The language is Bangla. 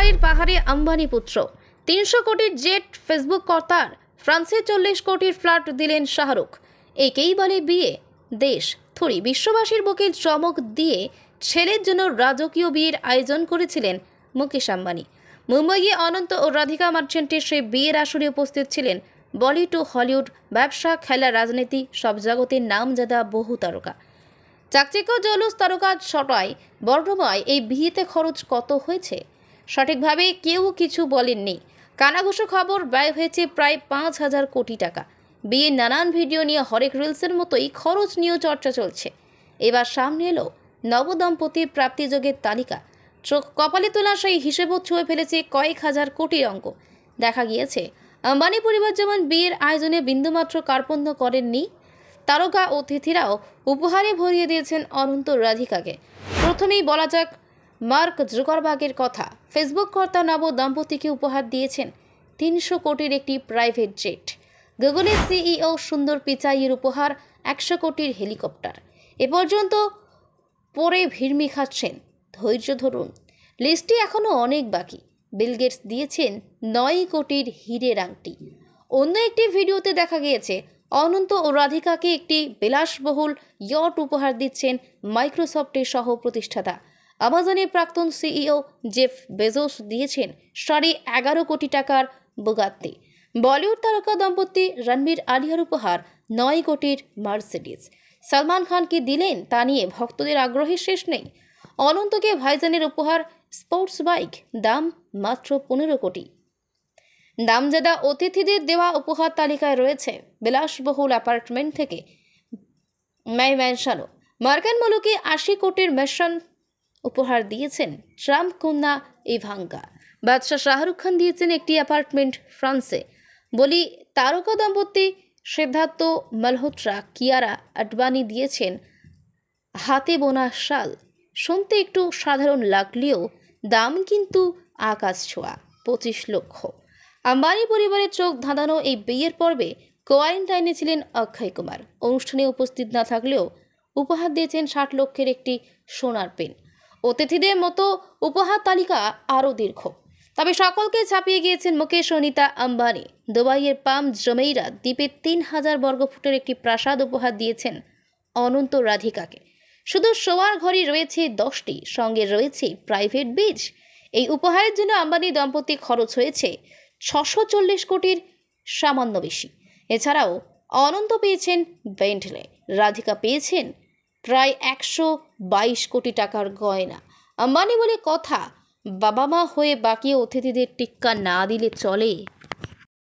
দুবাইয়ের পাহাড়ে আম্বানি পুত্র ৩০০ কোটির জেট ফেসবুক কর্তার ফ্রান্সে ৪০ কোটির ফ্ল্যাট দিলেন শাহরুখ। একেই বলে বিয়ে। দেশ থরি বিশ্ববাসীর বুকে চমক দিয়ে ছেলের জন্য রাজকীয় বিয়ের আয়োজন করেছিলেন মুকেশ আম্বানি। মুম্বাইয়ে অনন্ত ও রাধিকা মার্চেন্টের সেই বিয়ের আসরে উপস্থিত ছিলেন বলিউড ও হলিউড, ব্যবসা, খেলা, রাজনীতি সব জগতের নামজাদা বহু তারকা। চাকচিক্য জলুস তারকা ছটায় বর্ণময় এই বিয়েতে খরচ কত হয়েছে সঠিকভাবে কেউ কিছু বলেননি। কানাঘুষো খবর ব্যয় হয়েছে প্রায় ৫,০০০ কোটি টাকা। বিয়ের নানান ভিডিও নিয়ে হরেক রিলসের মতোই খরচ নিয়েও চর্চা চলছে। এবার সামনে এলো নবদম্পতির প্রাপ্তিযোগের তালিকা। চোখ কপালে তোলা সেই হিসেবও ছুঁয়ে ফেলেছে কয়েক হাজার কোটির অঙ্ক। দেখা গিয়েছে আম্বানি পরিবার যেমন বিয়ের আয়োজনে বিন্দুমাত্র কার্পণ্য করেননি, তারকা অতিথিরাও উপহারে ভরিয়ে দিয়েছেন অনন্ত রাধিকাকে। প্রথমেই বলা যাক মার্ক জুকারবার্গের কথা। ফেসবুক কর্তা নব দম্পতিকে উপহার দিয়েছেন ৩০০ কোটির একটি প্রাইভেট জেট। গুগলের সিইও সুন্দর পিচাইয়ের উপহার ১০০ কোটির হেলিকপ্টার। এ পর্যন্ত পরে ভিড়মি খাচ্ছেন। ধৈর্য ধরুন, লিস্টটি এখনও অনেক বাকি। বিল গেটস দিয়েছেন ৯ কোটির হীরের আংটি। অন্য একটি ভিডিওতে দেখা গিয়েছে অনন্ত ও রাধিকাকে একটি বিলাসবহুল ইয়ট উপহার দিচ্ছেন মাইক্রোসফটের সহ প্রতিষ্ঠাতা। আমাজনের প্রাক্তন সিইও জেফ বেজোস দিয়েছেন ১১.৫ কোটি টাকার বুগাত্তি। বলিউড তারকা দম্পতি রণবীর আলিয়ার উপহার ৯ কোটির মার্সিডিজ। সলমান খানকে দিলেন তা নিয়ে ভক্তদের আগ্রহের শেষ নেই। অনন্তকে ভাইজানের উপহার স্পোর্টস বাইক, দাম মাত্র ১৫ কোটি। দামজাদা অতিথিদের দেওয়া উপহার তালিকায় রয়েছে বিলাসবহুল অ্যাপার্টমেন্ট থেকে ম্যানশনও। মার্কিন মুলুকে ৮০ কোটির ম্যানশন উপহার দিয়েছেন ট্রাম্প কন্যা ইভাঙ্কা। বাদশাহ শাহরুখ খান দিয়েছেন একটি অ্যাপার্টমেন্ট ফ্রান্সে। বলি তারকা দম্পতি সিদ্ধার্থ মালহোত্রা, কিয়ারা আডবাণী দিয়েছেন হাতে বোনা শাল। শুনতে একটু সাধারণ লাগলেও দাম কিন্তু আকাশ ছোঁয়া, ২৫ লক্ষ। আম্বানি পরিবারের চোখ ধাঁধানো এই বিয়ের পর্বে কোয়ারেন্টাইনে ছিলেন অক্ষয় কুমার। অনুষ্ঠানে উপস্থিত না থাকলেও উপহার দিয়েছেন ৬০ লক্ষের একটি সোনার পেন। অতিথিদের মতো উপহার তালিকা আরও দীর্ঘ, তবে সকলকে ছাপিয়ে গিয়েছেন মুকেশ ও নীতা আম্বানি। দুবাইয়ের পাম জমেইরা দ্বীপে ৩,০০০ বর্গফুটের একটি প্রাসাদ উপহার দিয়েছেন অনন্ত রাধিকাকে। শুধু শোয়ার ঘরই রয়েছে ১০টি, সঙ্গে রয়েছে প্রাইভেট বিচ। এই উপহারের জন্য আম্বানি দম্পতি খরচ হয়েছে ৬৪০ কোটির সামান্য বেশি। এছাড়াও অনন্ত পেয়েছেন বেন্টলে, রাধিকা পেয়েছেন প্রায় ১২২ কোটি টাকার গয়না। আম্বানি বলে কথা, বাবা মা হয়ে বাকি অতিথিদের টিক্কা না দিলে চলে।